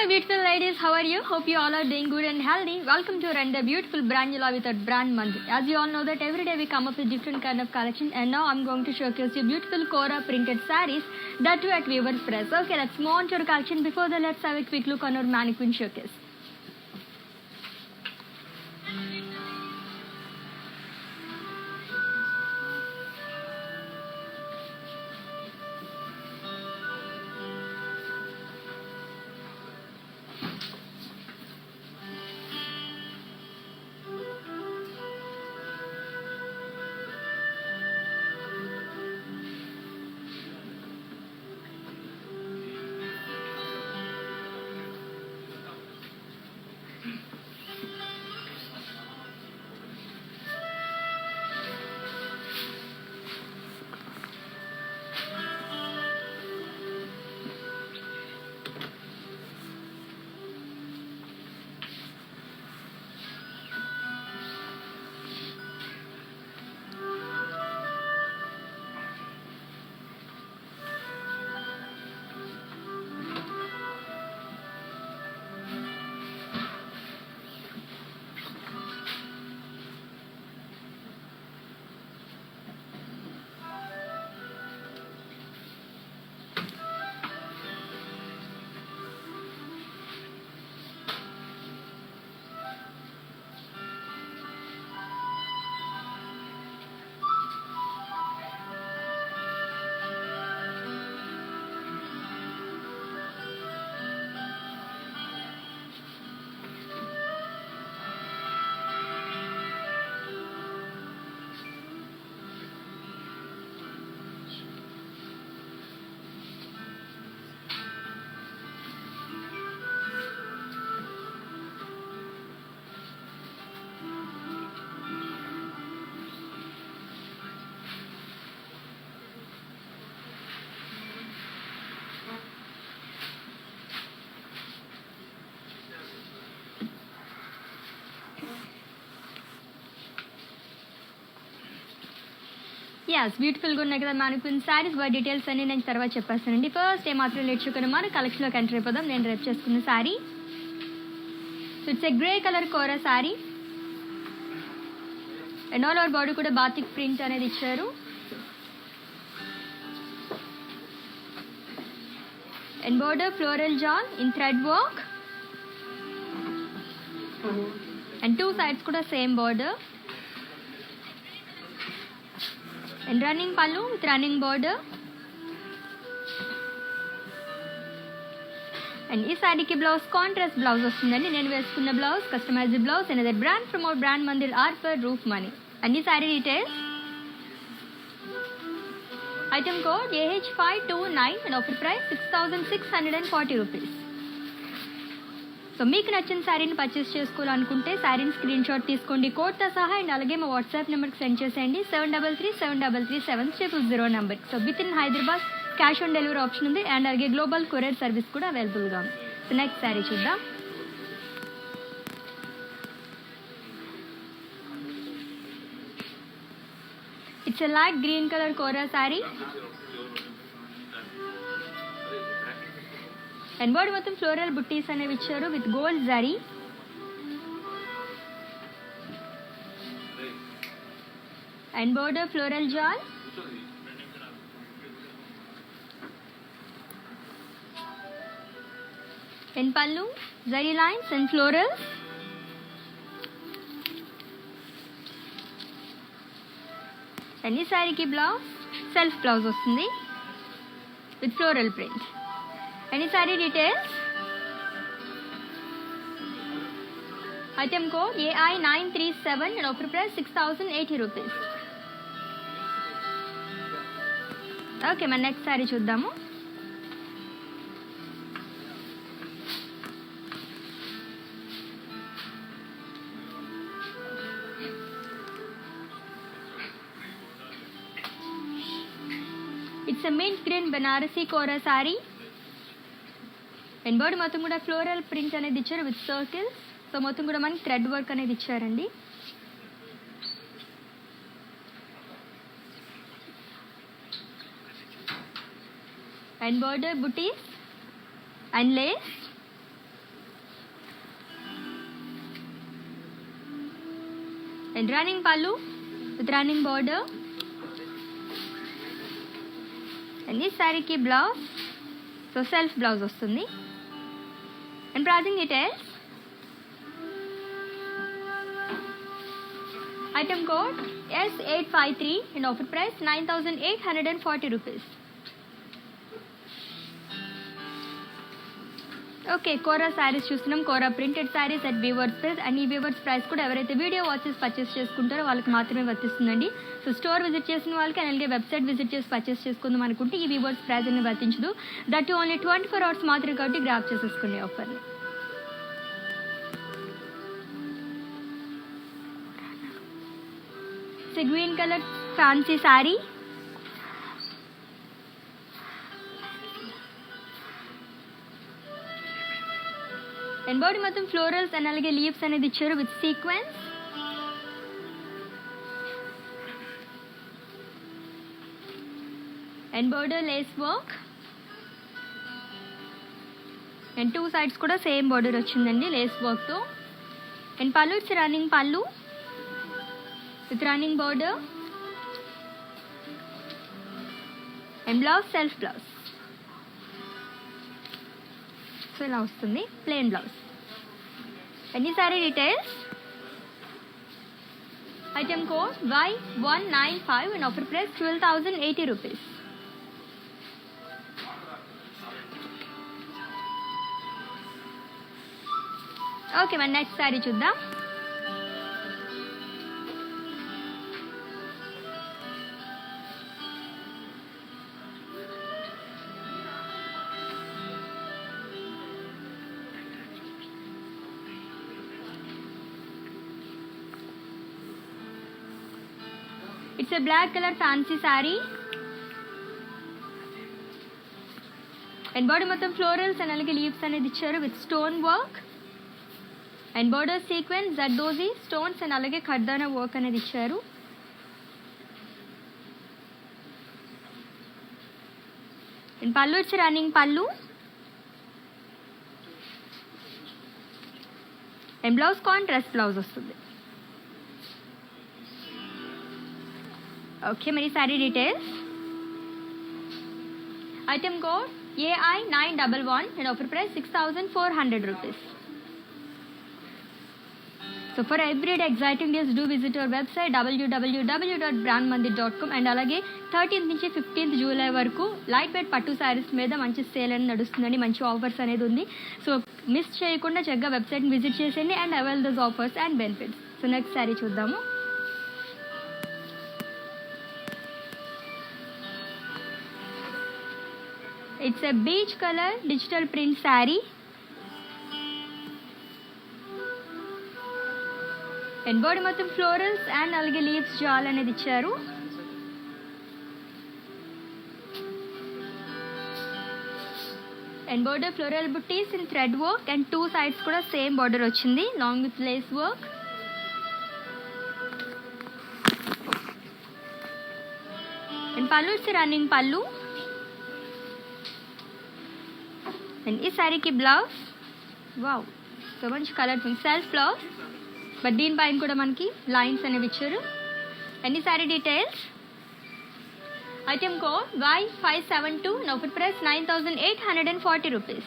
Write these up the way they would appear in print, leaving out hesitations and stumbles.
my beautiful ladies, how are you? Hope you all are doing good and healthy. Welcome to Run the Beautiful Brand you love with our brand month. As you all know that every day we come up with different kind of collection, and now I'm going to showcase you beautiful Kora printed sarees that too at Weaver Press. Okay, let's move on to our collection. Before that, let's have a quick look on our mannequin showcase. Yes, beautiful good nagada mannequin sarees by details anni nenu tarvata cheppestaనండి. First ఏ మాత్రం late చేయకుండా మన collection లోకి enter అయిపోదాం. నేను రేప్ చేసుకున్న sari, so it's a grey colour kora sari and all over body కూడా batik print అనేది ఇచ్చారు. And border floral jawl in thread work and two sides kuda same border and running pallu with running border and ee saree ki blouse contrast blouse vastundandi. Nenu veskunna blouse customized blouse another brand from our brand Mandir art for roof money. And ee saree details item code AH529 and offer price 6640 rupees. So మీకు నచ్చిన శారీని purchase చేసుకోవాలనుకుంటే శారీని screen shot తీసుకోండి కోడ్తో సహా, and అలాగే మా వాట్సాప్ నెంబర్కి సెండ్ చేసేయండి 7337337000 నెంబర్కి. So within Hyderabad cash on delivery option ఉంది, అండ్ అలాగే గ్లోబల్ కొరియర్ సర్వీస్ కూడా అవైలబుల్గా ఉంది. సో నెక్స్ట్ శారీ చూద్దాం. It's a light green colour kora sari and body మొత్తం ఫ్లోరల్ బుట్టీస్ అనేవి ఇచ్చారు with gold zari and border floral జాల్ and pallu zari lines and florals and ఈ శారీకి బ్లౌజ్ సెల్ఫ్ బ్లౌజ్ వస్తుంది with floral print. Any saree details? Item code AI937 and offer price 6080 rupees. Okay, మన next sorry చూద్దాము. It's a mint green Banarasi Kora saree. And body మొత్తం కూడా floral print అనేది ఇచ్చారు with circles. So మొత్తం కూడా మనకి థ్రెడ్ వర్క్ అనేది ఇచ్చారండి. And border buttis and Lay's and running pallu with running border. And this saree ki blouse, so self blouse vastundi. And pricing details, item code S853 and offer price 9,840 rupees. Okay kora saris చూస్తున్నాం. Kora printed saris at weavers price. And ఈ weavers price కూడా ఎవరైతే video watches purchase చేసుకుంటారో వాళ్ళకి మాత్రమే వర్తిస్తుందండి. So store visit చేసిన వాళ్ళకి అలాగే వెబ్సైట్ విజిట్ చేసి పర్చేస్ చేసుకుందాం అనుకుంటే ఈ వీవర్స్ ప్రైస్ అనేది వర్తించదు. దట్ ఓన్లీ 24 hours మాత్రమే కాబట్టి గ్రాప్ చేసేసుకునే ఆఫర్ని. It's green colour fancy sari. And body మొత్తం ఫ్లోరల్స్ అండ్ అలాగే లీవ్స్ అనేది ఇచ్చారు with sequence. And border lace work and 2 sides కూడా సేమ్ బోర్డర్ వచ్చిందండి లేస్ వర్క్తో. And pallu it's running pallu with running border. And blouse self blouse. So ఇలా వస్తుంది plain blouse. And ఈ sari details, item code Y195 and offer price 12,080 rupees. Okay మన next sari చూద్దాం. It's a black color fancy saree. And body మొత్తం florals and అలాగే leaves అనేది ఇచ్చారు with stone work and border sequence zardozi stones and అలాగే ఖర్దానా work అనేది ఇచ్చారు. అండ్ పళ్ళు వచ్చి running pallu and blouse contrast blouse వస్తుంది. ఓకే మరి sorry details, item code AI911 and offer price 6,400 rupees. So for everyday exciting deals do visit our website www.brandmandit.com and అలాగే 13th నుంచి 15th July వరకు light weight పట్టు శారీస్ మీద మంచి sale అనేది నడుస్తుందండి. మంచి ఆఫర్స్ అనేది ఉంది. సో మిస్ చేయకుండా చక్కగా వెబ్సైట్ని విజిట్ చేసేయండి and avail those offers and benefits. So next sari చూద్దాము. It's a beige color digital print saree. And body మొత్తం florals and అలాగే leaves జాల్ అనేది ఇచ్చారు. And border floral butties in thread work and 2 sides కూడా same border వచ్చింది along with lace work. And pallu is running pallu. And ఈ శారీకి blouse wow so మంచి కలర్ సెల్ఫ్ బ్లౌజ్ బట్ దీనిపైన కూడా మనకి లైన్స్ అనేవి ఇచ్చారు. అండ్ ఈ sari details, item code Y572 and offer price 9,840 rupees.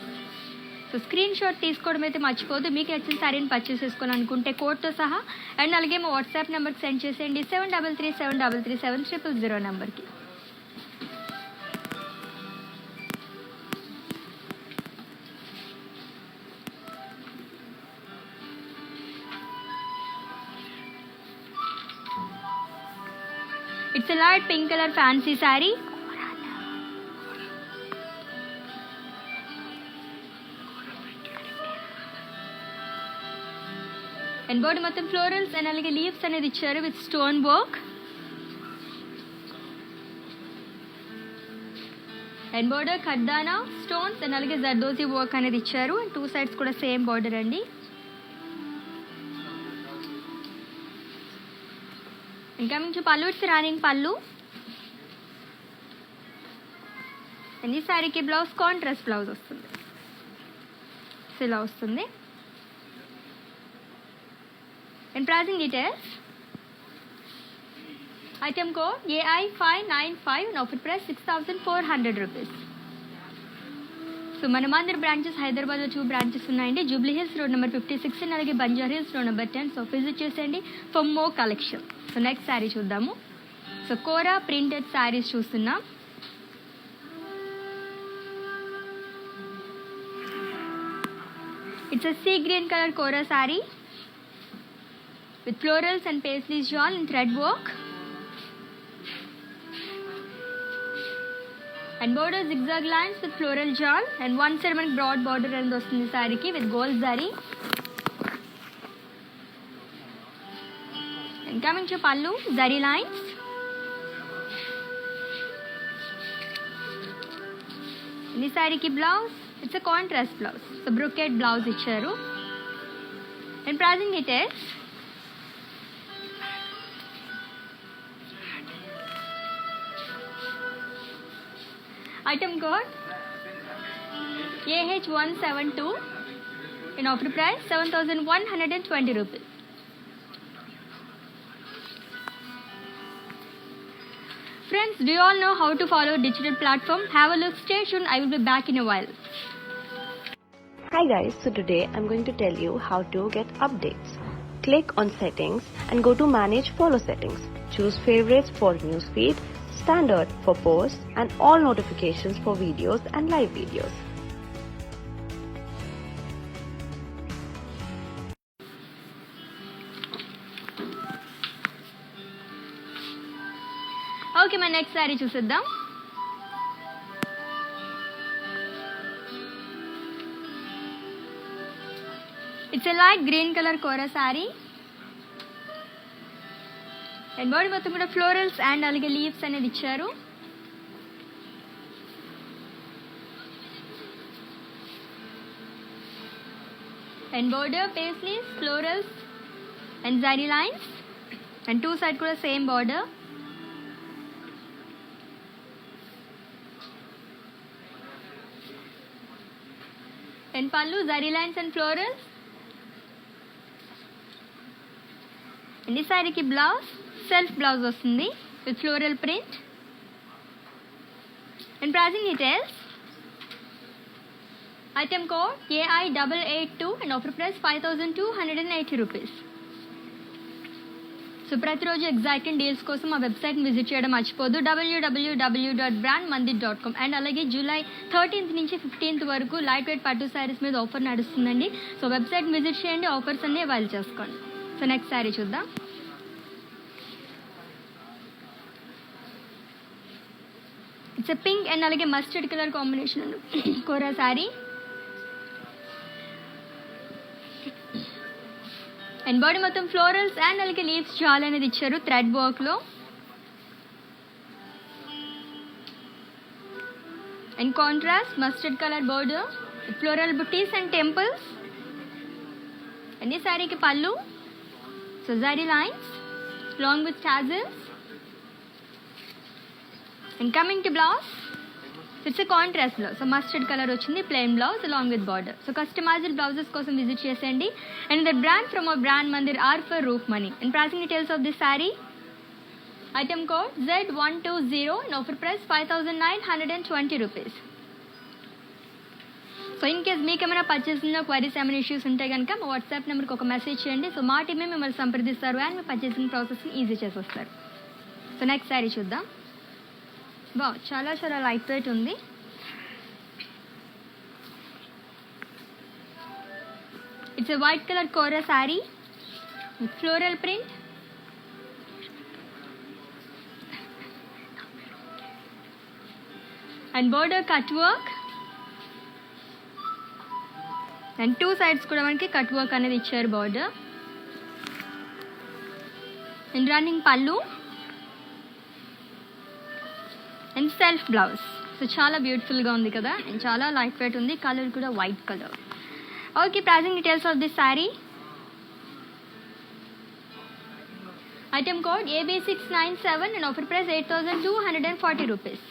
So screen shot తీసుకోవడం అయితే మర్చిపోదు. మీకు నచ్చిన శారీని పర్చేస్ చేసుకోవాలనుకుంటే కోడ్తో సహా అండ్ అలాగే మా వాట్సాప్ నెంబర్కి సెండ్ చేసేయండి 7337337000 నెంబర్కి. It's a light pink color fancy saree. And body మొత్తం florals and అలాగే leaves అనేది ఇచ్చారు with stone work. And border ఖర్దానా stones and అలాగే జర్దోజీ work అనేది ఇచ్చారు. And 2 sides కూడా same border అండి. And coming to pallu, it's running pallu. And ఈ శారీకి బ్లౌజ్ కాంట్రాస్ట్ బ్లౌజ్ వస్తుంది. సో ఇలా వస్తుంది. And pricing details, Item code AI595 and offer price 6,400 rupees. So మన మందిర్ బ్రాంచెస్ హైదరాబాద్లో 2 బ్రాంచెస్ ఉన్నాయండి. Jubilee Hills road number 56 and అలాగే Banjara Hills road number 10. So visit చేసేయండి for more collection. So next sari చూద్దాము. సో కోరా ప్రింటెడ్ శారీస్ చూస్తున్నాం. It's a sea green color Kora saree with florals and paisley shawl and thread work and border zigzag lines with floral shawl and 1 cm broad border and వస్తుంది సారీకి with gold zari. And coming to pallu, zari lines. ఈ సారీకి blouse, it's a contrast blouse. So brocade blouse ఇచ్చారు. And pricing it is item code AH172 in offer price 7,120 rupees. Friends, do you all know how to follow digital platform? Have a look, stay tuned, I will be back in a while. Hi guys, so today I'm going to tell you how to get updates. Click on settings and go to manage follow settings. Choose favorites for newsfeed, standard for posts and all notifications for videos and live videos. Okay, my next saree చూసేద్దాం. It's a light green color Kora saree. And body మొత్తం కూడా florals and అలాగే leaves అనేది ఇచ్చారు. And border paisleys, florals and zari lines. And two side కూడా same border. And pallu, zari lines and florals. And ఈ సారీకి blouse self blouse వస్తుంది with floral print. And pricing details item code AI882 and offer price 5,280 rupees. So ప్రతిరోజు exciting deals కోసం ఆ వెబ్సైట్ని visit చేయడం మర్చిపోదు, www.brandmandit.com. అండ్ అలాగే జూలై 13th నుంచి 15th వరకు లైట్ వెయిట్ పట్టు శారీస్ మీద ఆఫర్ నడుస్తుందండి. సో వెబ్సైట్ విజిట్ చేయండి, ఆఫర్స్ అన్నీ అవైల్ చేసుకోండి. సో నెక్స్ట్ శారీ చూద్దాం. ఇట్స్ ఎ పింక్ అండ్ అలాగే mustard colour combination kora sari. And body మొత్తం ఫ్లోరల్స్ అండ్ అలాగే లీవ్స్ చాలా అనేది ఇచ్చారు థ్రెడ్ వర్క్లో. And contrast mustard colour border floral butis and temples. And ఈ శారీకి pallu, so zari lines along with tassels. And coming to blouse, it's a contrast blouse. So mustard color వచ్చింది, plain blouse along with border. So customized blouses కోసం visit చేసేయండి. And the brand from our brand Mandir are for roof money. And pricing details of this saree, item code Z120 and offer price 5,920 rupees. So in case మీకు ఏమైనా పర్చేసింగ్లో queries ఏమైనా issues ఉంటే కనుక మా WhatsApp నెంబర్కి ఒక message చేయండి. So మా టీమే మిమ్మల్ని సంప్రదిస్తారు అండ్ మీ పర్చేసింగ్ ప్రాసెస్ని ఈజీ చేసేస్తారు. సో నెక్స్ట్ శారీ చూద్దాం. చాలా చాలా లైట్ వెయిట్ ఉంది. It's a white colour kora sari with floral print. And border cut work and two sides కూడా మనకి కట్ వర్క్ అనేది ఇచ్చారు border. And running pallu and self blouse. So చాలా బ్యూటిఫుల్గా ఉంది కదా, అండ్ చాలా లైట్ వెయిట్ ఉంది. కలర్ కూడా white colour. Okay, pricing details of this sari. Item code AB697 and offer price 8,240 rupees.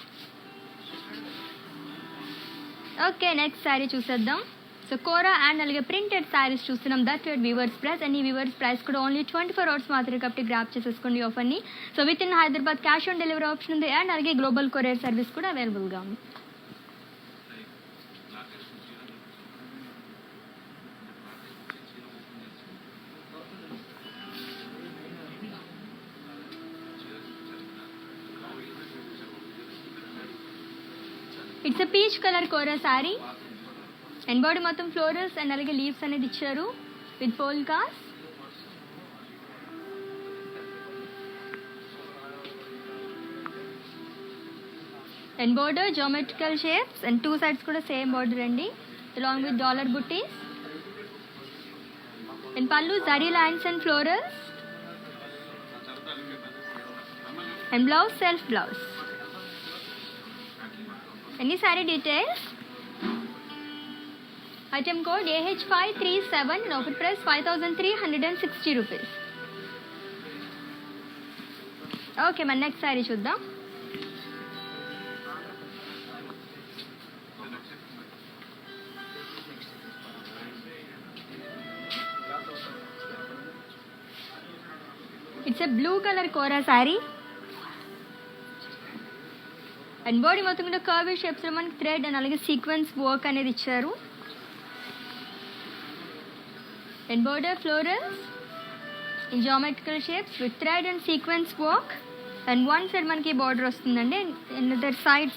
Okay, next sari చూసేద్దాం. సో కోరా అండ్ అలాగే ప్రింటెడ్ శారీస్ చూస్తున్నాం, that at weavers price. And ఈ వీవర్స్ ప్రైస్ కూడా ఓన్లీ 24 hours మాత్రమే కాబట్టి grab చేసేసుకోండి ఆఫర్ని. So within Hyderabad cash on delivery option ఉంది అండ్ అలాగే గ్లోబల్ కొరియర్ సర్వీస్ కూడా అవైలబుల్గా ఉంది. It's a peach colour kora sari and body మొత్తం ఫ్లోరల్స్ అండ్ అలాగే లీవ్స్ అనేది ఇచ్చారు with polkas. And border geometrical shapes and 2 sides కూడా సేమ్ బోర్డర్ అండి, along with dollar buttis. And pallu zari lines and florals and blouse self blouse. Any saree details? Item code AH537 and offer price 5,360 rupees. Okay, మన next sari చూద్దాం. It's a blue colour kora sari and body మొత్తం కూడా curvy షేప్స్లో మనకి thread and అలాగే sequins work అనేది ఇచ్చారు. And border florals in geometrical shapes with thread and sequence work. And one side మనకి బార్డర్ వస్తుందండి అండ్ అదర్ సైడ్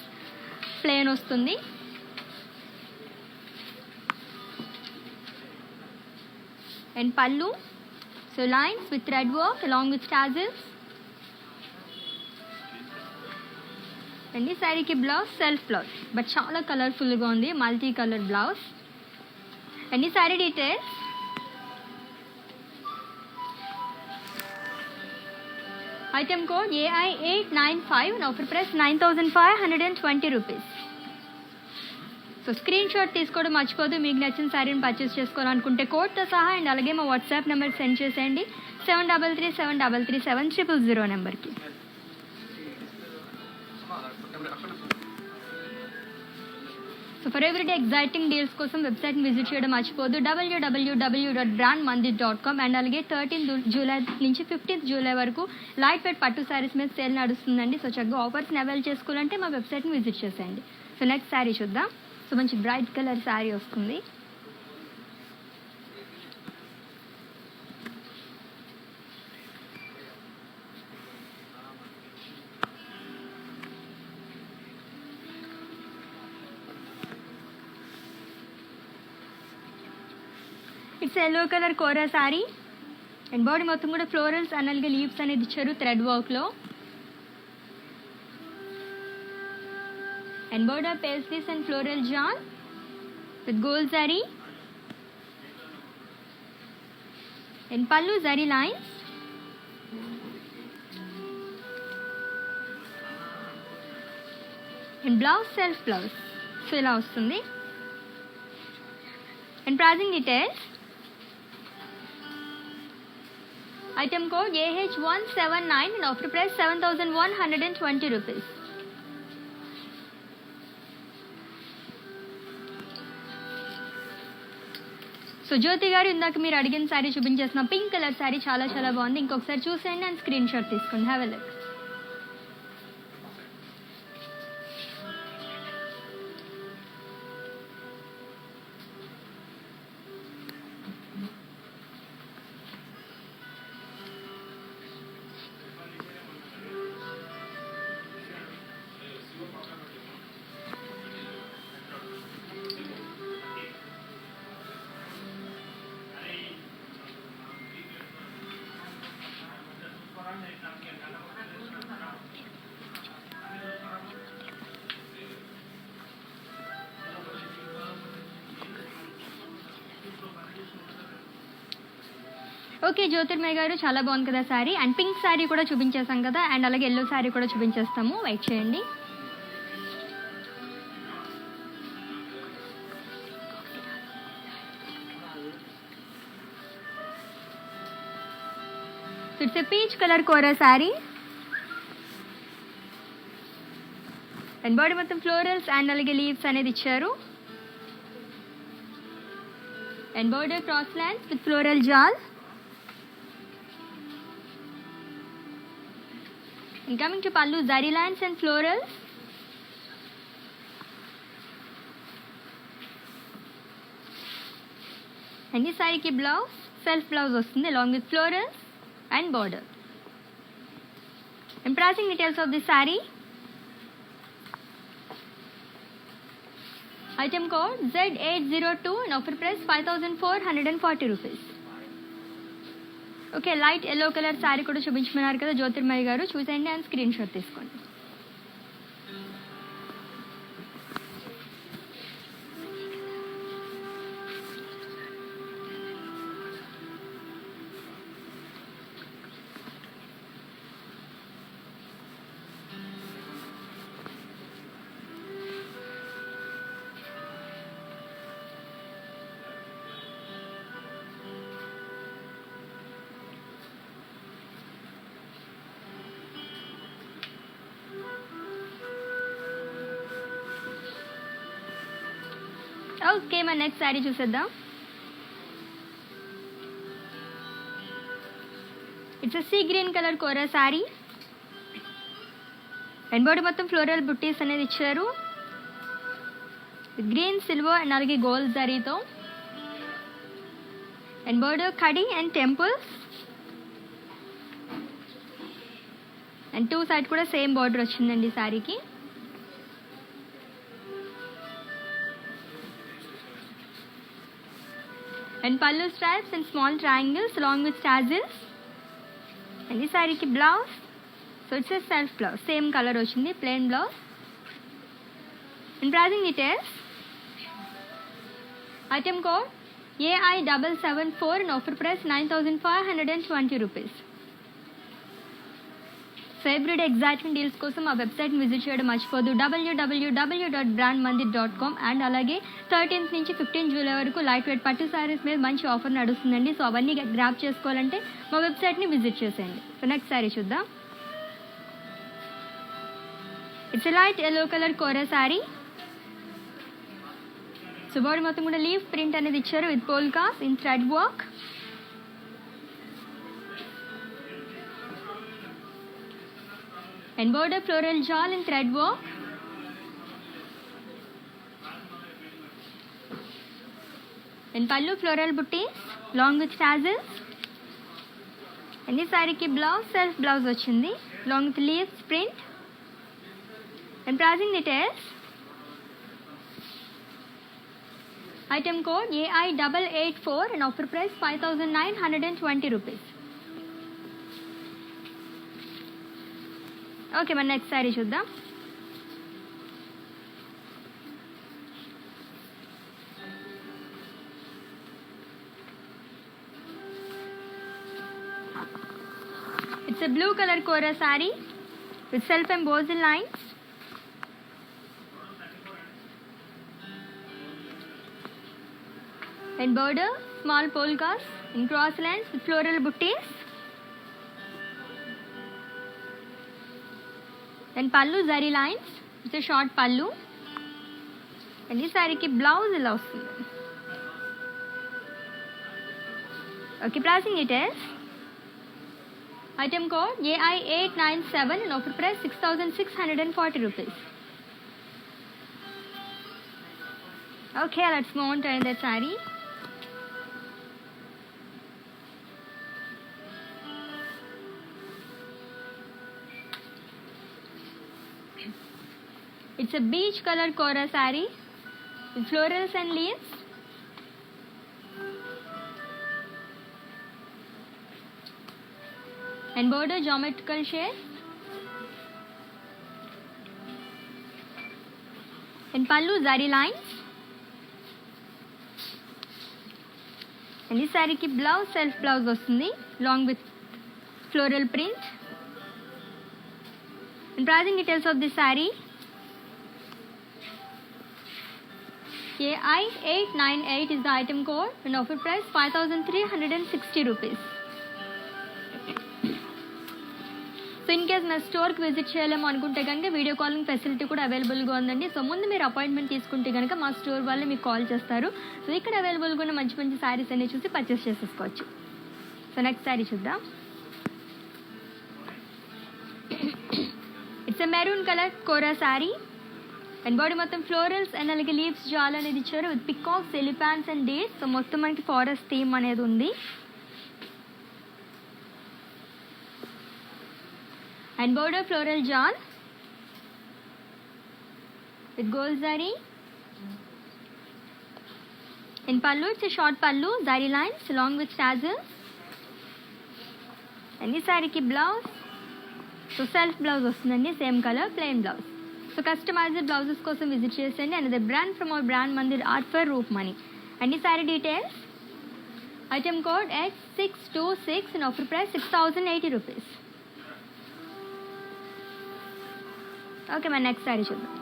ప్లేన్ వస్తుంది. అండ్ పళ్ళు so lines with thread work along with tassels. And ఈ శారీకి blouse self blouse but చాలా కలర్ఫుల్గా ఉంది, multi colour blouse. And ఈ sari details. Item code AI895 and offer price 9,520 rupees. So screen shot తీసుకోవడం మర్చిపోదు. మీకు నచ్చిన శారీని పర్చేస్ చేసుకోవాలనుకుంటే కోడ్తో సహా అండ్ అలాగే మా వాట్సాప్ నెంబర్ సెండ్ చేసేయండి 7337337000 నెంబర్కి. So for everyday exciting deals కోసం వెబ్సైట్ని విజిట్ చేయడం మర్చిపోదు www.brandmandit.com. అండ్ అలాగే 13th July నుంచి 15th July వరకు లైట్ వెయిట్ పట్టు శారీస్ మీద సేల్ నడుస్తుందండి. సో చక్కగా ఆఫర్స్ని అవైల్ చేసుకోవాలంటే మా వెబ్సైట్ని విజిట్ చేసేయండి. సో నెక్స్ట్ శారీ చూద్దాం. సో మంచి బ్రైట్ కలర్ శారీ వస్తుంది. It's yellow colour kora sari and body మొత్తం కూడా ఫ్లోరల్స్ అండ్ అలాగే లీవ్స్ అనేది ఇచ్చారు థ్రెడ్ వర్క్లో. And border paisleys and floral jaal with gold zari and pallu zari lines. And blouse self blouse so ఇలా వస్తుంది. And pricing details. Item code AH179 and offer price 7,120 rupees. So Jyothi garu ఇందాక మీరు అడిగిన శారీ చూపించేసిన పింక్ కలర్ శారీ చాలా చాలా బాగుంది. ఇంకొకసారి చూసేయండి అండ్ స్క్రీన్ షాట్ తీసుకోండి. Have a look. Okay Jyothirmayya garu చాలా బాగుంది కదా శారీ. అండ్ పింక్ శారీ కూడా చూపించేసాం కదా అండ్ అలాగే ఎల్లో శారీ కూడా చూపించేస్తాము, వెయిట్ చేయండి. It's a peach colour kora sari and body మొత్తం ఫ్లోరల్స్ అండ్ అలాగే లీవ్స్ అనేది ఇచ్చారు. and border cross lines with floral jal. And coming to pallu, zari lines and florals. And this saree ki blouse, self blouse vastundi along with florals and border. And pricing details of this saree. Item code Z802 and offer price 5,440 rupees. Okay, light yellow color saree kuda చూపించమన్నారు కదా జ్యోతిర్మయి గారు, చూసేయండి and screen shot తీసుకోండి. Okay, మన next sari చూసేద్దాం. It's sea green colour kora sari and body మొత్తం floral బుట్టీస్ అనేది ఇచ్చారు. Green, silver and అలాగే gold జరీతో. అండ్ బోర్డర్ కడి and temples and two side కూడా సేమ్ బార్డర్ వచ్చిందండి శారీకి. And pallu stripes and small triangles along with tassels. And this saree ki blouse, so it's a self blouse, same color ochindi, plain blouse. And pricing details. Item code AI774 and offer price 9,520 rupees. So everyday excitement deals కోసం ఆ వెబ్సైట్ని visit చేయడం మర్చిపోదు, www.brandmandit.com. And అలాగే 13th నుంచి 15 July వరకు light weight పట్టు శారీస్ మీద మంచి ఆఫర్ నడుస్తుందండి. సో అవన్నీ గ్రాప్ చేసుకోవాలంటే మా వెబ్సైట్ని విజిట్ చేసేయండి. సో నెక్స్ట్ శారీ చూద్దాం. It's light yellow colour kora sari. So body మొత్తం కూడా లీఫ్ ప్రింట్ అనేది ఇచ్చారు with polkas in thread work. And border floral jal in thread work. And pallu floral buttees along with tassels. And this saree ki blouse, self blouse ochindi along with leaves print. And pricing details. Item code AI884 and offer price 5,920 rupees. Okay, మన next sari చూద్దాం. It's a blue colour kora sari with self embossed lines. And border small polkas in cross lines with floral buttis. And pallu zari lines, it's a short pallu. And this saree ki blouse ila vastundi. Okay, pricing details. Item code AI897 and offer price 6,640 rupees. Okay, let's move on to another saree. It's a beige color Kora saree with florals and leaves. And border geometrical shape. And pallu zari lines. And this saree ki blouse, self blouse vastundi along with floral print. And pricing details of this saree. AI898 is the item code and offer price 5,360 rupees. So in case నా స్టోర్కి visit చేయలేము అనుకుంటే కనుక video calling facility కూడా అవైలబుల్గా ఉందండి. So ముందు మీరు అపాయింట్మెంట్ తీసుకుంటే కనుక మా స్టోర్ వాళ్ళు మీకు కాల్ చేస్తారు. సో ఇక్కడ అవైలబుల్గా ఉన్న మంచి మంచి శారీస్ అన్ని చూసి పర్చేస్ చేసేసుకోవచ్చు. సో నెక్స్ట్ శారీ చూద్దాం. It's a maroon colour kora sari and body మొత్తం ఫ్లోరల్స్ అండ్ అలాగే లీవ్స్ జాల్ అనేది ఇచ్చారు with peacocks, elephants and dates. So మొత్తం మనకి ఫారెస్ట్ థీమ్ అనేది ఉంది. And border floral jal with gold zari. In pallu, it's a short pallu, zari lines along with tassels. And this saree ki blouse, so self blouse vastundandi, same color, plain blouse. So customized blouses kosam visit chesandi. Another brand from our brand Mandir Art for Roopmani. And this saree details, item code H626 and offer price 6,080 rupees. Okay, మన next sari చూద్దాం.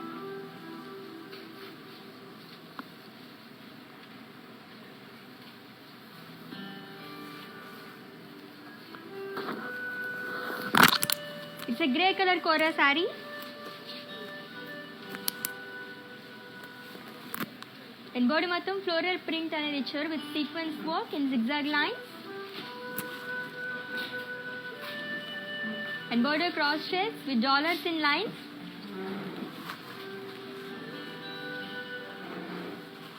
It's a grey colour kora sari and body మొత్తం floral print అనేది ఇచ్చారు with sequins work in zigzag lines and border cross stripes with dollars in lines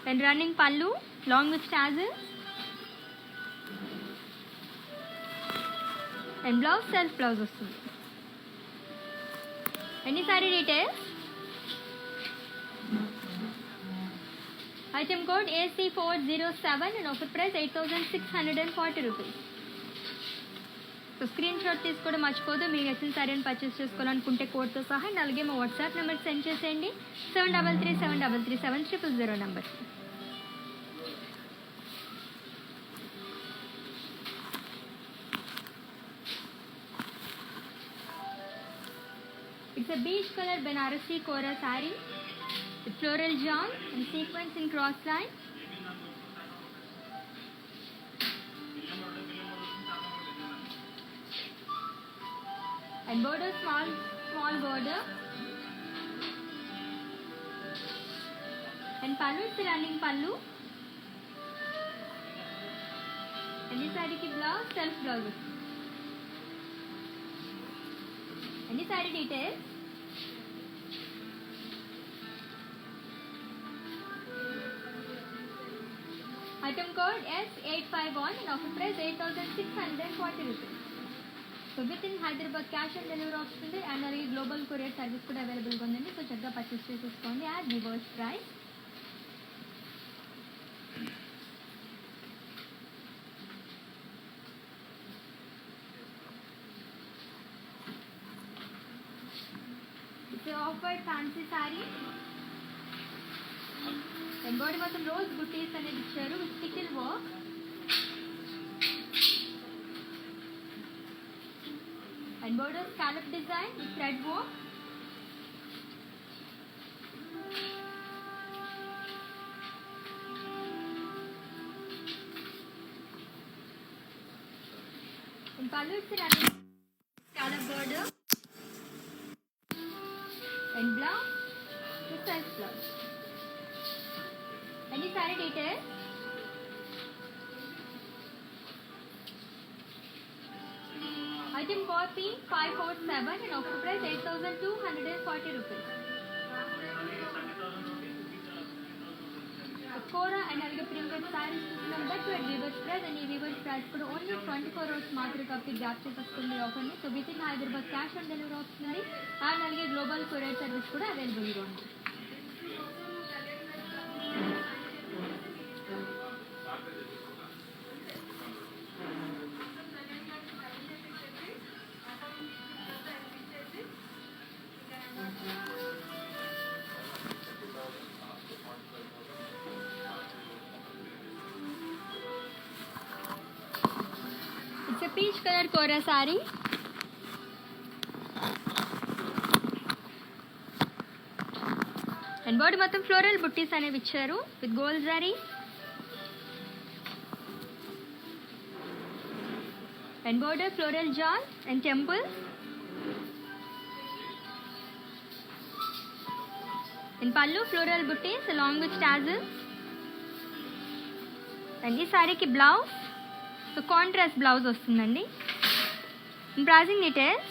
and running pallu along with tassels and blouse self blouse vastundi. Any saree details, item code AC407 and offer price 8,640 rupees. So screen shot తీసుకోవడం మర్చిపోదు. మీరు నచ్చిన సారీని purchase చేసుకోవాలనుకుంటే కోడ్తో సహా అలాగే మా WhatsApp number send చేసేయండి 7337337000 number. It's a beige color Banarasi Kora saree with floral jam and sequins in cross line. And border small border. And pallu is running pallu. And this saree ki blouse self blouse. And this saree details. Item code S851 and offer price 8,640 rupees. So within Hyderabad cash and delivery option ఉంది and అలాగే global courier service కూడా అవైలబుల్గా ఉందండి. So చక్కగా purchase చేసేసుకోండి at reverse price. It's an off-white fancy saree. And body మొత్తం rose butis అనేది ఇచ్చారు with stickle work. And border scallop design with thread work. And pallu is running scallop border. And blouse with self blouse. And the saree details. Item copy 547 and offer price 8,240 rupees. Kora and అలాగే printed sarees చూస్తున్నాం but reverse price and ఈ reverse price కూడా only 24 hours మాత్రమే కాబట్టి gap చేసేస్తుంది ఆఫర్ని. So within Hyderabad cash on delivery వస్తుంది and అలాగే గ్లోబల్ కొరియర్ సర్వీస్ కూడా అవైలబుల్గా ఉంది. It's a peach color Kora saree. And body మొత్తం floral butties అనేవి ఇచ్చారు with gold zari. And border floral jal and temples In pallu floral buttees along with tassels. And ఈ సారీకి blouse so contrast blouse వస్తుందండి. In pricing details,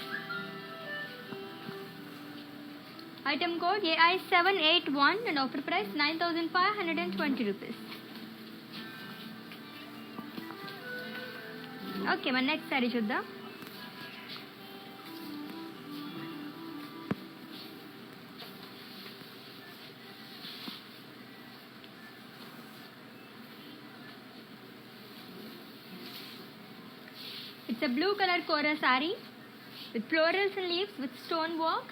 item code AI781 and offer price 9,520 rupees. Okay, మన next sari చూద్దాం. It's a blue color Kora saree with florals and leaves with stone work.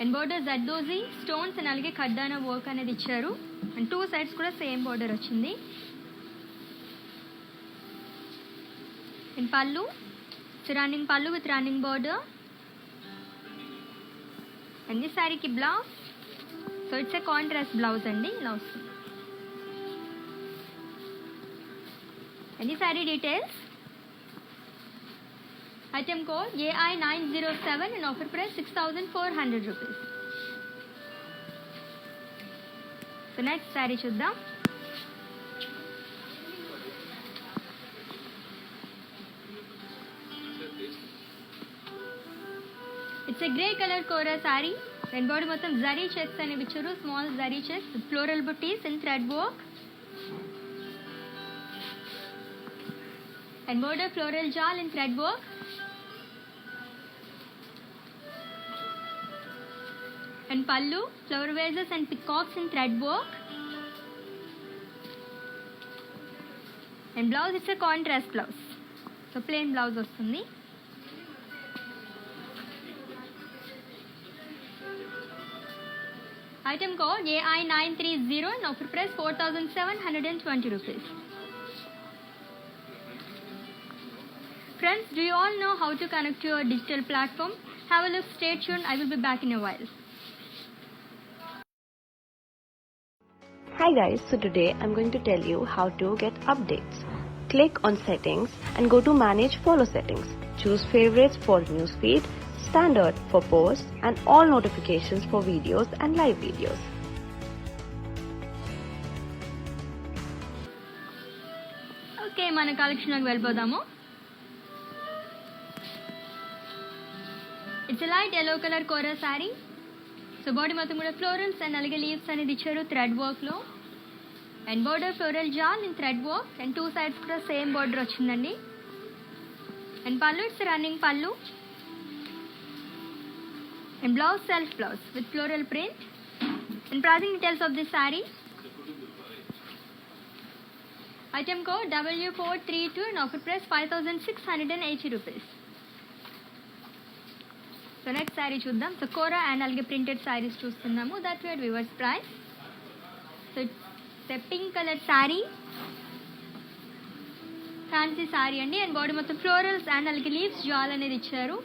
And border Zardozi stones and alage khaddana work అనేది ఇచ్చారు. And two sides కూడా same border వచ్చింది. In pallu, it's running pallu with running border. And this saree ki blouse, so it's a contrast blouse andi ఇలా వస్తుంది. And the saree details, item code AI907 and offer price 6,400 rupees. So next saree చూద్దాం. It's a grey color Kora saree. Then body మొత్తం zari checks అనేవి ఇచ్చారు. Small zari checks with floral booties and thread work. And border floral jal in thread work. And pallu, flower vases and peacocks in thread work. And blouse, it's a contrast blouse. So plain blouse వస్తుంది. Item code AI930 and offer price 4,720 rupees. Friends, do you all know how to connect to your digital platform? Have a look, stay tuned, I will be back in a while. Hi guys, so today I'm going to tell you how to get updates. Click on settings and go to manage follow settings. Choose favorites for newsfeed, standard for posts and all notifications for videos and live videos. Okay, మన కలెక్షన్లోకి వెళ్ళిపోదాము. It's a light yellow color Kora saree. So body మొత్తం కూడా florals and అలాగే leaves అనేది ఇచ్చారు thread work లో. And border floral jal in thread work and two sides కూడా same border వచ్చిందండి. And pallu, it's running pallu. And blouse self blouse with floral print. And pricing details of this saree. Item code W432 and offer price 5,680 rupees. So next saree చూద్దాం. So kora and అలాగే printed saris చూస్తున్నాము. That where weavers price. So it's pink colour sari, fancy sari అండి. And body మొత్తం florals and అలాగే leaves jaal అనేది ఇచ్చారు.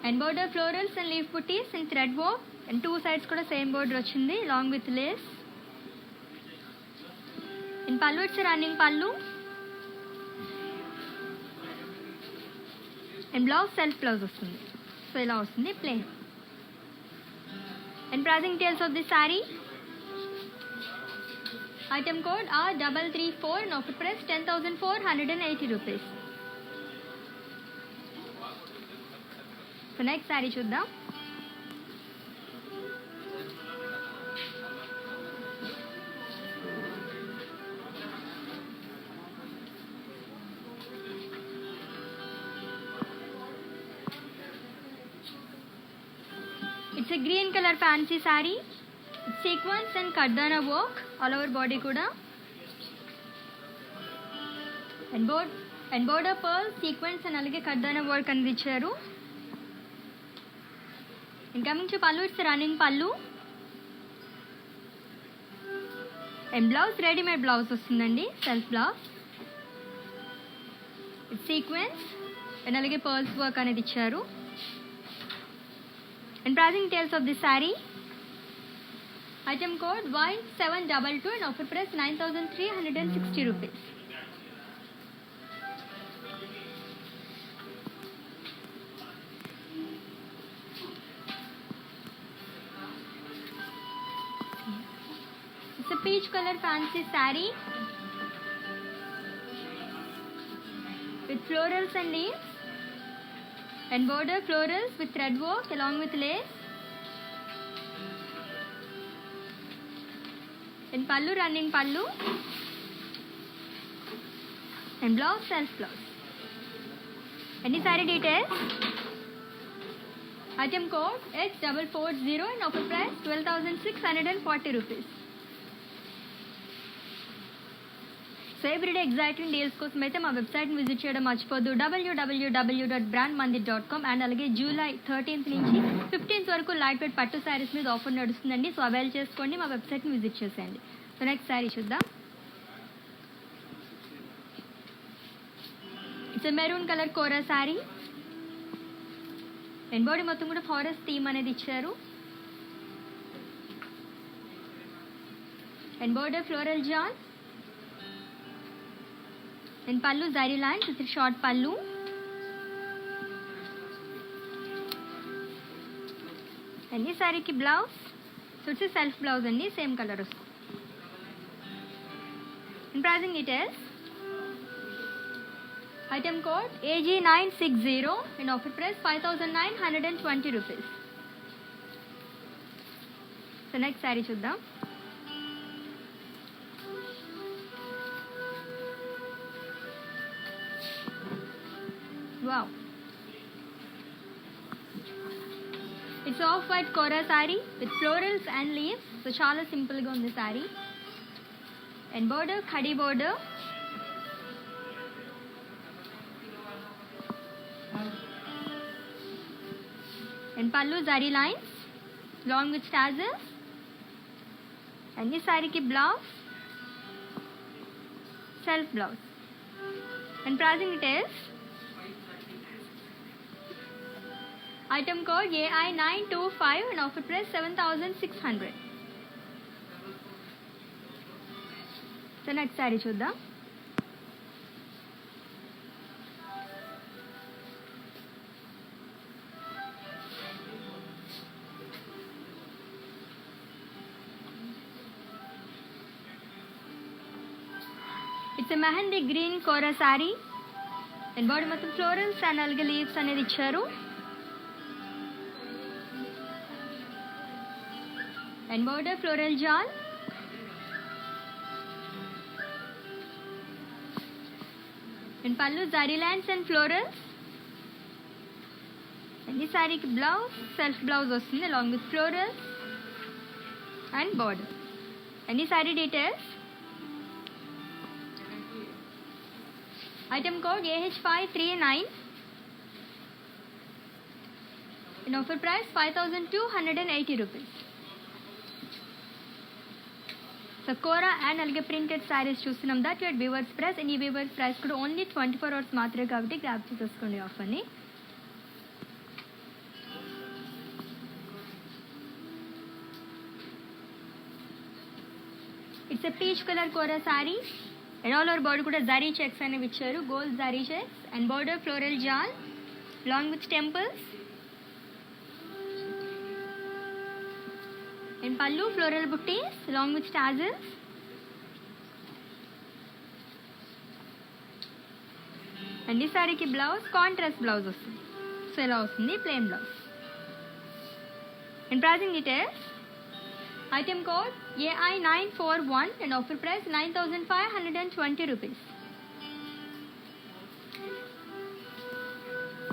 And border florals and leaf butis and thread work and two sides కూడా same border వచ్చింది long with lace. And pallu, it's running pallu. And blouse self blouse వస్తుంది. So ఇలా వస్తుంది plain. And pricing details of this sorry. Item code R334 and offer price 10,480 rupees. So next sari చూద్దాం. It's a green color fancy saree. It's sequins and kardana work all over body kuda. And border pearl sequins and alage kardana work andicharu. And coming to pallu, it's a running pallu. And blouse, ready made blouse vastundandi, self blouse. It's sequins and alage pearls work anedi icharu. And pricing details of this saree. Item code Y722 and offer price 9,360 rupees. peach color fancy saree with florals and leaves and border florals with thread work along with lace. In pallu, running pallu and blouse, self blouse. Any saree details? Item code H440 and offer price 12,640 rupees. So everyday exciting deals కోసం అయితే మా వెబ్సైట్ని visit చేయడం మర్చిపోద్దు www.brandmandi.com. And అలాగే July 13th నుంచి 15th వరకు light weight పట్టు శారీస్ మీద ఆఫర్ నడుస్తుందండి. సో అవైల్ చేసుకోండి, మా వెబ్సైట్ని విజిట్ చేసేయండి. సో నెక్స్ట్ శారీ చూద్దాం. It's maroon colour kora sari and body మొత్తం కూడా ఫారెస్ట్ థీమ్ అనేది ఇచ్చారు అండ్ బోర్డర్ ఫ్లోరల్ జాన్ and pallu zari lines with short pallu and ఈ శారీకి బ్లౌజ్ సో సెల్ఫ్ బ్లౌజ్ అండి, సేమ్ కలర్ వస్తుంది. And pricing details item code AG960 and offer price 5,920 rupees. So next saree chuddam. Wow, it's off white kora saree with florals and leaves. So chaala simple ga undi saree and border khadi border and pallu zari lines along with tassels and this saree ki blouse self blouse and pricing details. Item code AI925 and offer price 7,600. So next saree chuddam. It's a mehendi green kora saree and body మొత్తం florals and alga leaves అనేది ఇచ్చారు and border floral jal and pallu zari lines and florals and this saree ki blouse self blouse వస్తుంది along with florals and border and this saree details. Item code AH539 and offer price 5,280 rupees. So Kora and alga printed sarees చూస్తున్నాం that at weavers price and ఈ weavers price కూడా only 24 hours మాత్రమే కాబట్టి grab చేసేసుకోండి ఆఫర్ని. It's a peach color Kora saree and all over body kuda zari checks అనేవి ఇచ్చారు, gold zari checks and border floral jal along with temples and pallu floral butties along with tassels and this saree ki blouse contrast blouse వస్తుంది. So ఇలా వస్తుంది plain blouse and pricing details. Item code AI941 and offer price 9,520 rupees.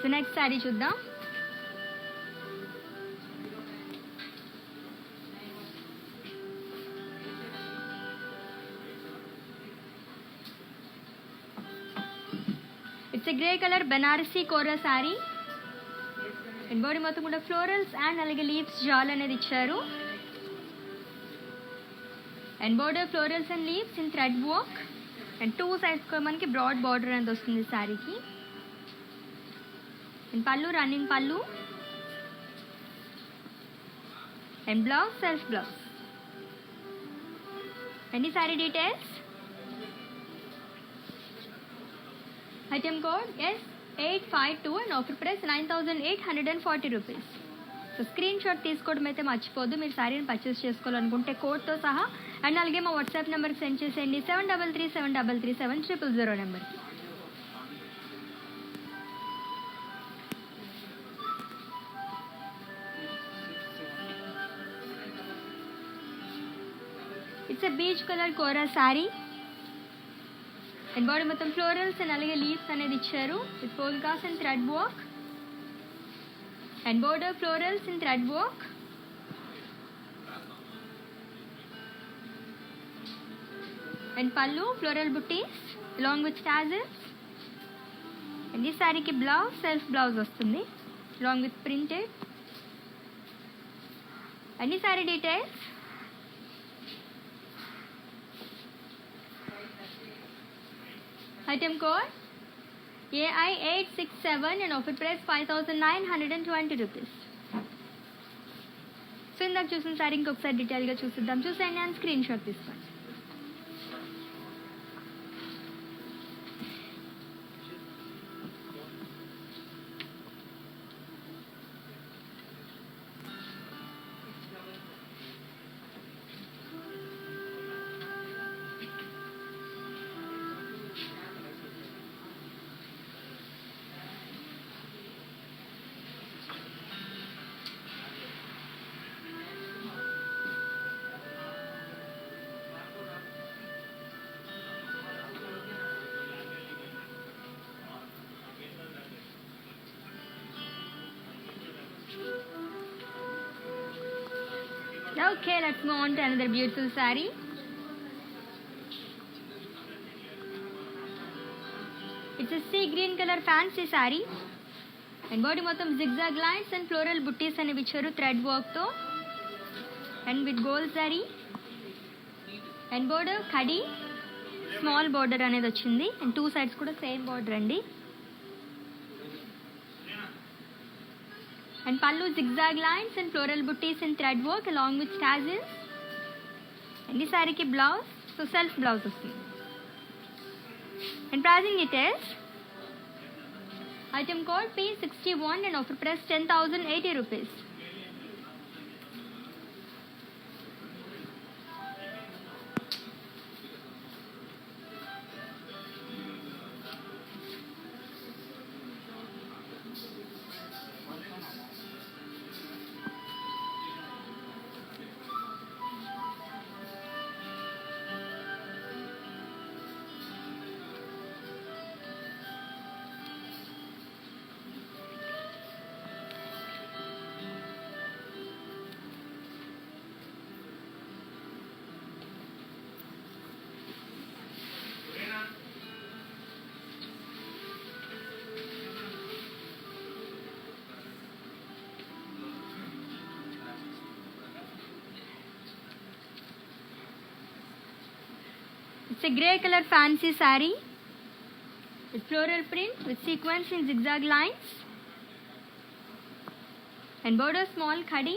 So next saree chuddam. It's a grey color Banarasi Kora saree and body మొత్తం కూడా florals and అలాగే leaves jal అనేది ఇచ్చారు and border florals and leaves in thread work and two sides ko manaki broad border అనేది వస్తుంది saree ki and pallu running pallu and blouse self blouse and the saree details. Item code S852 and offer price 9,840 rupees. So screen shot తీసుకోవడం అయితే మర్చిపోద్దు. మీరు శారీని purchase చేసుకోవాలనుకుంటే కోడ్తో సహా అండ్ అలాగే మా వాట్సాప్ నెంబర్కి సెండ్ చేసేయండి 7337337000 నెంబర్కి. It's a beach colour kora sari and body మొత్తం ఫ్లోరల్స్ అండ్ అలాగే లీవ్స్ అనేది ఇచ్చారు with polkas and thread work and border florals and thread work and pallu floral buttis along with tassels and ఈ శారీకి బ్లౌజ్ సెల్ఫ్ బ్లౌజ్ వస్తుంది అలాంగ్ విత్ ప్రింటెడ్ అండ్ ఈ sari details. Item code AI867 and offer price 5,920 rupees. సో ఇందాక చూసిన సారీ ఇంకొకసారి డీటెయిల్గా చూసిద్దాం. చూసేయండి అండ్ స్క్రీన్ షాట్ తీసుకోండి. Okay, let's move on to another beautiful saree. It's a sea green color fancy saree and body మొత్తం zigzag lines and floral butties అనేవి ఇచ్చారు thread work తో and with gold saree and border khadi small border అనేది వచ్చింది and two sides కూడా same border అండి. And pallu zigzag lines and floral butties and thread work along with tassels. And this saree ki blouse, so self blouse వస్తుంది. And pricing details. Item code P61 and offer price 10,080 rupees. It's a grey color fancy saree with floral print with sequins in zigzag lines and border small khadi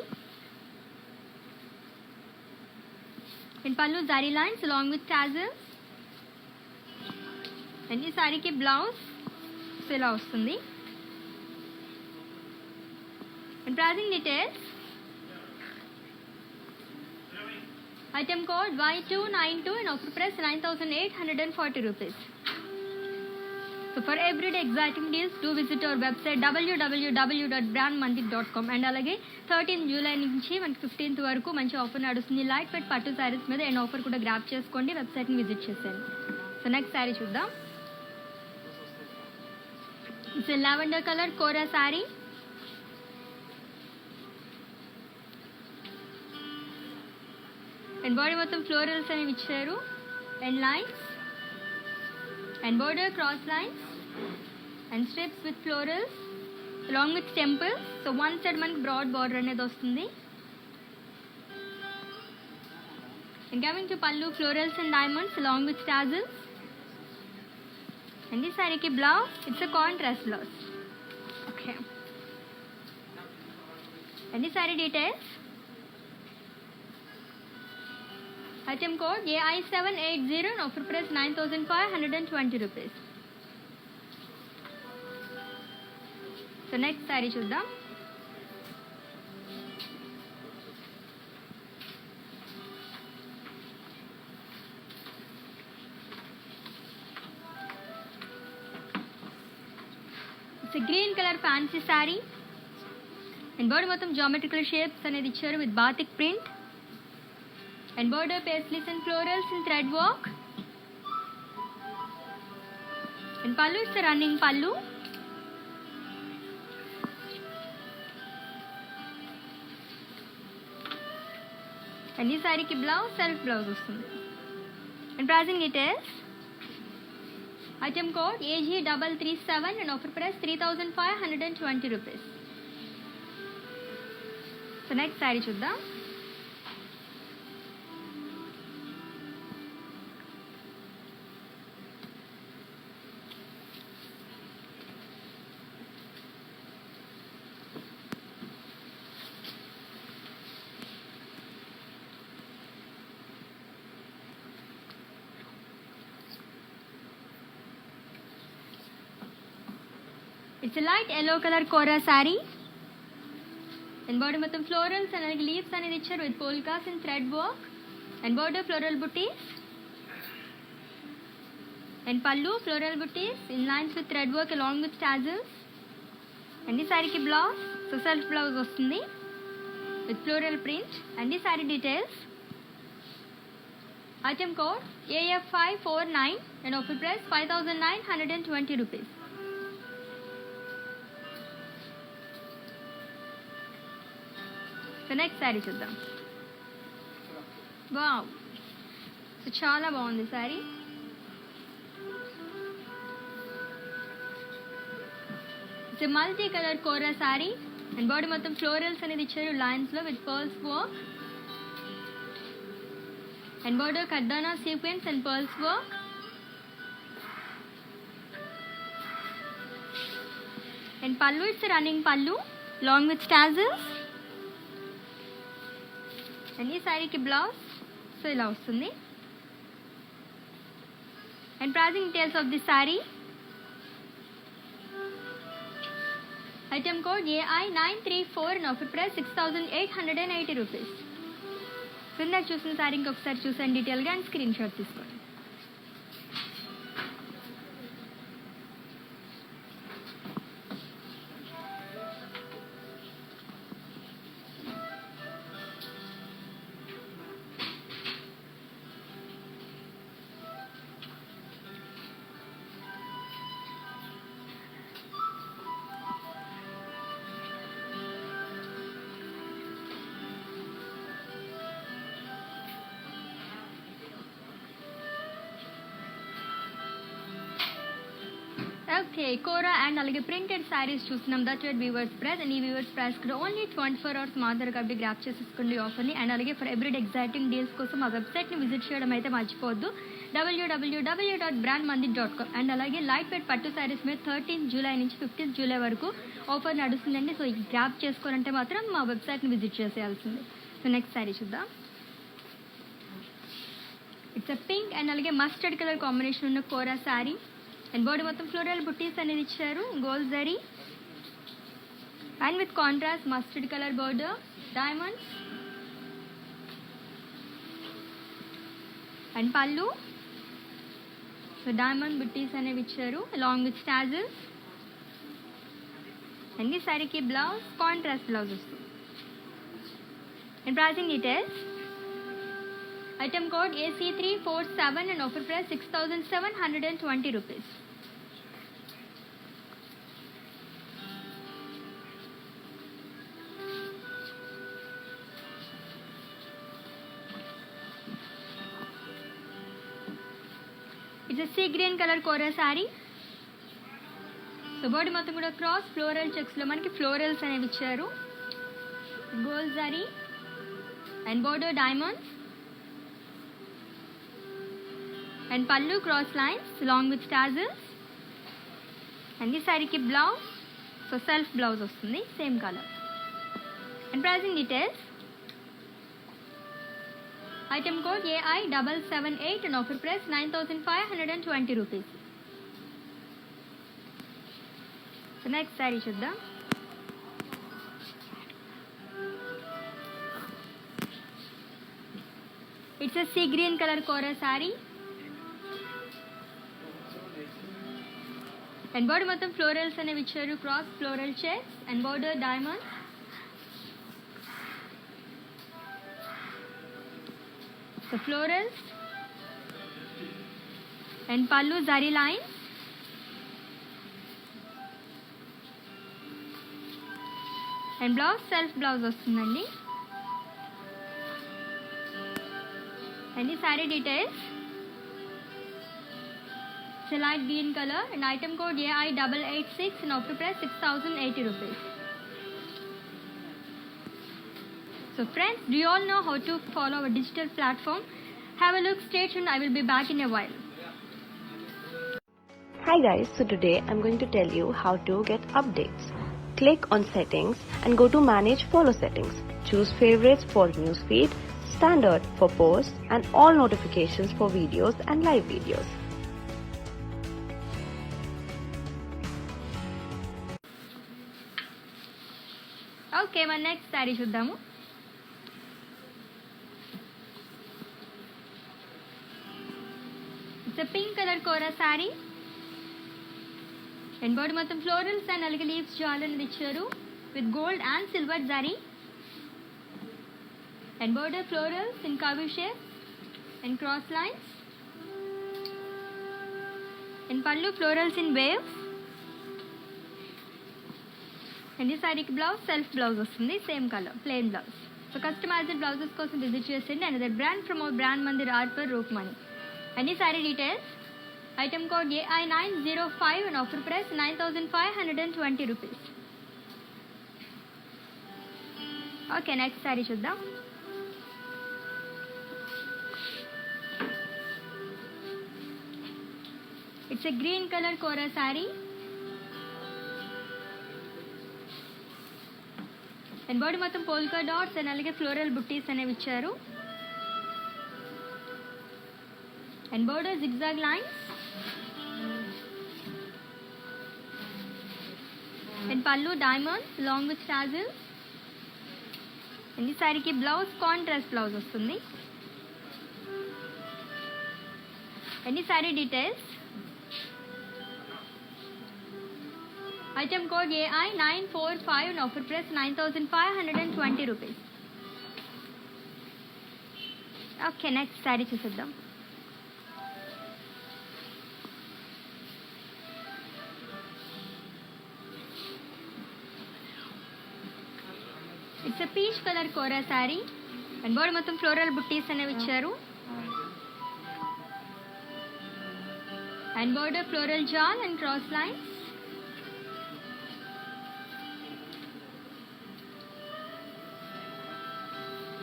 and pallu zari lines along with tassels and this saree ki blouse ఇలా వస్తుంది. And pricing details. Item code Y292 and offer price 9,840 rupees. So for everyday exciting deals, do visit our website www.brandmandit.com and అలాగే 13 July నుంచి మనకి 15th వరకు మంచి offer నడుస్తుంది light weight పట్టు శారీస్ మీద అండ్ ఆఫర్ కూడా గ్రాప్ చేసుకోండి వెబ్సైట్ని విజిట్ చేసేయండి. సో నెక్స్ట్ శారీ చూద్దాం. It's lavender colour kora sari and body మొత్తం ఫ్లోరల్స్ అనేవి ఇచ్చారు and lines and border cross lines and stripes with florals along with temples. So one side మనకి బ్రాడ్ బార్డర్ అనేది వస్తుంది. And coming to pallu florals and diamonds along with tassels and ఈ సారీకి blouse it's a contrast blouse. Okay and ఈ sari details. Item code AI780 and offer price 9,520 rupees. So next saree చూద్దాం. It's green colour fancy sari and body మొత్తం geometrical shapes అనేది ఇచ్చారు with batik print and border paisleys and florals in thread work and pallu it's running pallu and ఈ శారీకి blouse self blouse వస్తుంది and pricing details item code AG337 and offer price 3520 rupees. So next sari చూద్దాం. It's light yellow colour kora sari and body మొత్తం florals అనేది leaves అనేది ఇచ్చారు with polkas in thread work and border floral butis and pallu floral butis in lines with thread work along with tassels and ఈ శారీకి blouse so self blouse వస్తుంది with floral print and ఈ sari details item code AF549 and offer price 5920 rupees. So next sari చూద్దాం. Wow, so చాలా బాగుంది sari. It's multi colour kora sari and body మొత్తం florals అనేది ఇచ్చారు లైన్స్లో with pearls work and border కడ్డానా sequence and pearls work and pallu it's running pallu long with tassels and ఈ శారీకి బ్లౌజ్ సో ఇలా వస్తుంది and pricing details of the sari item code AI934 and offer price 6880 rupees. క్రింద చూసిన శారీ ఇంకొకసారి చూసాను డీటెయిల్గా అండ్ స్క్రీన్ షాట్ తీసుకోండి. ఓకే, కోరా అండ్ అలాగే ప్రింటెడ్ శారీస్ చూస్తున్నాం. That wet weavers price and ఈ వీవర్స్ ప్రైస్ కూడా ఓన్లీ 24 hours మాత్రం కాబట్టి గ్రాప్ చేసేసుకోండి ఆఫర్ని. అండ్ అలాగే ఫర్ ఎవ్రీడే ఎగ్జైటింగ్ డీల్స్ కోసం ఆ వెబ్సైట్ని విజిట్ చేయడం అయితే మర్చిపోవద్దు, www.brandmandit.com. అండ్ అలాగే లైట్ వెయిట్ పట్టు శారీస్ మీద 13th July నుంచి 15th July వరకు ఆఫర్ నడుస్తుందండి. సో గ్రాప్ చేసుకోవాలంటే మాత్రం మా వెబ్సైట్ని విజిట్ చేసేయాల్సింది. సో నెక్స్ట్ శారీ చూద్దాం. ఇట్స్ అ పింక్ అండ్ అలాగే మస్టర్డ్ కలర్ కాంబినేషన్ ఉన్న కోరా శారీ అండ్ బాడీ మొత్తం ఫ్లోరల్ బుట్టీస్ అనేది ఇచ్చారు gold zari and with contrast mustard colour border diamonds and పళ్ళు సో డైమండ్ బుట్టీస్ అనేవి ఇచ్చారు అలాంగ్ విత్ టాజిల్స్ అండ్ ఈ శారీకి బ్లౌజ్ కాంట్రాస్ట్ బ్లౌజ్ వస్తుంది. And pricing details item code AC347 and offer price 6720 rupees. It's a sea green color Kora saree. So body మొత్తం కూడా cross floral checks లో మనకి florals అనేవి ఇచ్చారు gold zari and border diamonds and pallu cross lines along with tassels and this saree ki blouse so self blouse vastundi same color and pricing details item code AI778 and offer price 9520 rupees. So next saree chuddam. It's a sea green color Kora saree and body మొత్తం florals అనేవి ఇచ్చారు, cross floral checks and border diamond. The florals and pallu zari lines and blouse self blouse వస్తుందండి. and the saree details, it's a light green color and item code AI886 and offer price 6080 rupees. So friends, do you all know how to follow our digital platform? Have a look, stay tuned, I will be back in a while. Hi guys, so today I'm going to tell you how to get updates. Click on settings and go to manage follow settings. Choose favorites for newsfeed, standard for posts and all notifications for videos and live videos. Okay, my next saree చూద్దాము. It's a pink color Kora saree and body మొత్తం florals and alga leaves jewel అనేది ఇచ్చారు with gold and silver zari and border florals in curvy shape and cross lines and pallu florals in waves and this saree blouse self blouse వస్తుంది, same color plain blouse. So customized blouses కోసం visit చేయండి. Another brand from our brand Mandir Art for Roopmani. And this saree details, item code AI905 and offer price 9520 rupees. Okay, next saree చూద్దాం. It's a green color Kora saree and body మొత్తం polka dots and అలాగే floral butties అనేవి ఇచ్చారు and border zigzag lines and pallu diamonds along with tassels and ఈ సారీకి blouse contrast blouse వస్తుంది. and ఈ sari details, item code AI945 and offer price 9520 rupees. Okay, next saree చూద్దాం. It's a peach color Kora saree and body మొత్తం floral butties అనేవి ఇచ్చారు and border floral jewel and cross lines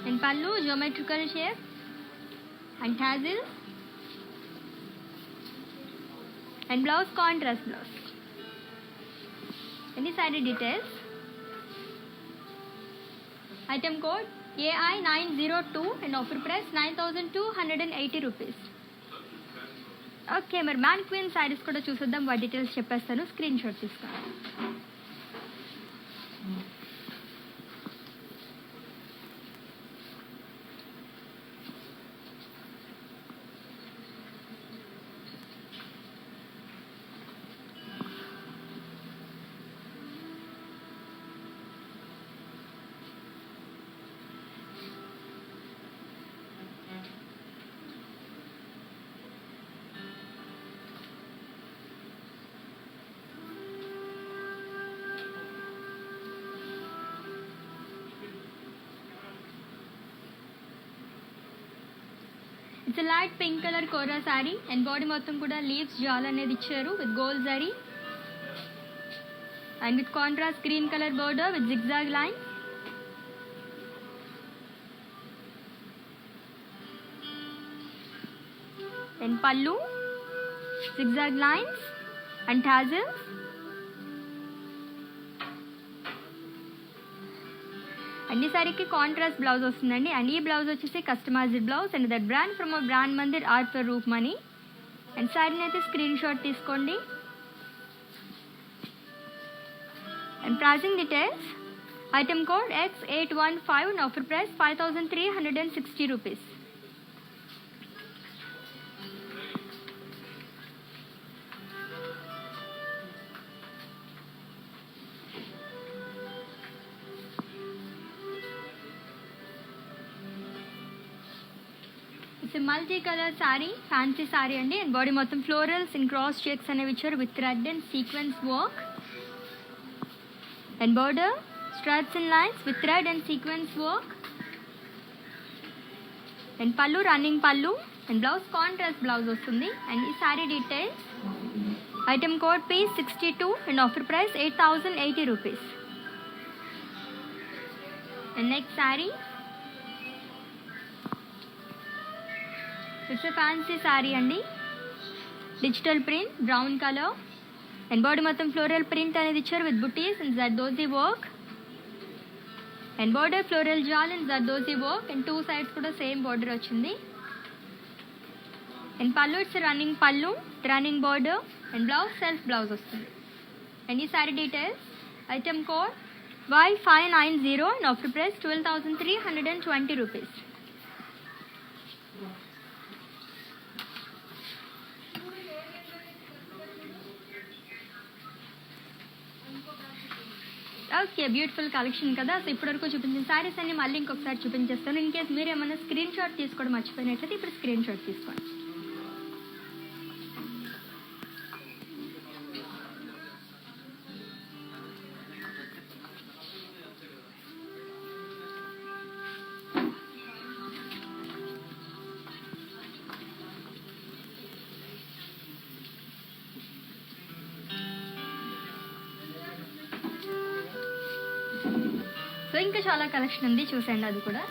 and pallu geometrical shape and tassels and blouse contrast blouse. And the saree details, item code AI902 and offer price 9280 rupees. Okay, మరి మ్యాన్క్వీన్ శారీస్ కూడా చూసేద్దాం. వాటి details చెప్పేస్తాను, screen shot తీసుకోండి. It's a light pink color Kora saree and body మొత్తం కూడా leaves jewel అనేది ఇచ్చారు with gold zari and with contrast green color border with zigzag line and pallu zigzag lines and tassels అన్ని సారీకి contrast blouse వస్తుందండి. And ఈ blouse వచ్చేసి customised blouse and that brand from our brand Mandir art for Roopmani. And సారీని అయితే screen shot తీసుకోండి. And pricing details, item code X815 and offer price 5360 rupees. It's multi colour sari, fancy sari అండి. And body మొత్తం florals and cross checks అనేవి ఇచ్చారు with thread and sequence work. And border stripes and lines with thread and sequence work. And pallu running pallu and blouse contrast blouse వస్తుంది. And ఈ sari details, item code P62 and offer price 8,080 rupees. And next sari, it's fancy sari అండి, digital print brown colour. And body మొత్తం floral print అనేది ఇచ్చారు with బుటీస్ and zardozi work. And border floral జాల్ and zardozi work. And two sides కూడా same border వచ్చింది. And pallu it's running pallu, running border and blouse self blouse వస్తుంది. And ఈ sari details, item code Y590 and offer price 12,320 rupees. Okay, beautiful collection కదా. So ఇప్పటివరకు చూపించిన సారీస్ అన్ని మళ్ళీ ఇంకొకసారి చూపించేస్తాను. ఇన్ కేస్ మీరు ఏమైనా స్క్రీన్ షాట్ తీసుకోవడం మర్చిపోయినట్లయితే ఇప్పుడు స్క్రీన్ షాట్ తీసుకోండి. సో ఇంకా చాలా కలెక్షన్ ఉంది, చూసేయండి అది కూడా.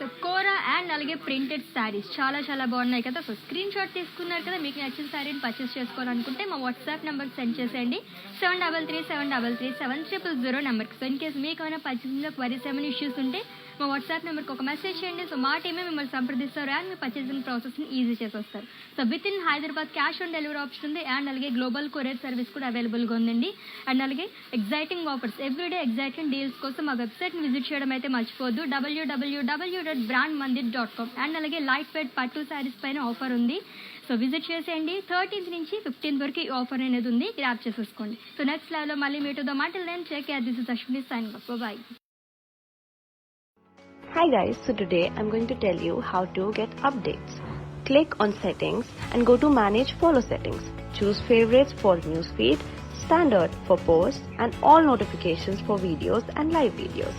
సో కోరా అండ్ అలాగే ప్రింటెడ్ శారీస్ చాలా చాలా బాగున్నాయి కదా. సో స్క్రీన్ షాట్ తీసుకున్నారు కదా, మీకు నచ్చిన శారీని పర్చేస్ చేసుకోవాలనుకుంటే మా వాట్సాప్ నెంబర్కి సెండ్ చేసేయండి 7337337000 నెంబర్కి. సో ఇన్ కేసు మీకు ఏమైనా పర్చేసింగ్లో క్వరీస్ ఏమైనా ఇష్యూస్ ఉంటే మా వాట్సాప్ నెంబర్కి ఒక మెసేజ్ చేయండి. సో మా టీమే మిమ్మల్ని సంప్రదిస్తారు అండ్ మీ పర్చేసింగ్ ప్రాసెస్ని ఈజీ చేసేస్తారు. So within Hyderabad cash on delivery option ఉంది అండ్ అలాగే గ్లోబల్ కొరియర్ సర్వీస్ కూడా అవైలబుల్గా ఉందండి. అండ్ అలాగే exciting offers, everyday exciting deals కోసం మా వెబ్సైట్ని విజిట్ చేయడం అయితే మర్చిపోద్దు, www.brandmandit.com. అండ్ అలాగే లైట్ వెయిట్ పట్టు శారీస్ పైన ఆఫర్ ఉంది. సో విజిట్ చేసేయండి. 13th నుంచి 15th వరకు ఈ ఆఫర్ అనేది ఉంది, గ్రాప్ చేసేసుకోండి. సో నెక్స్ట్ లైవ్లో మళ్ళీ మీట్ అవుదాం. మాటలు నేను check this is Ashwini signing off. Bye. Hi guys, so today I'm going to tell you how to get updates. Click on settings and go to manage follow settings. Choose favorites for newsfeed, standard for posts and all notifications for videos and live videos.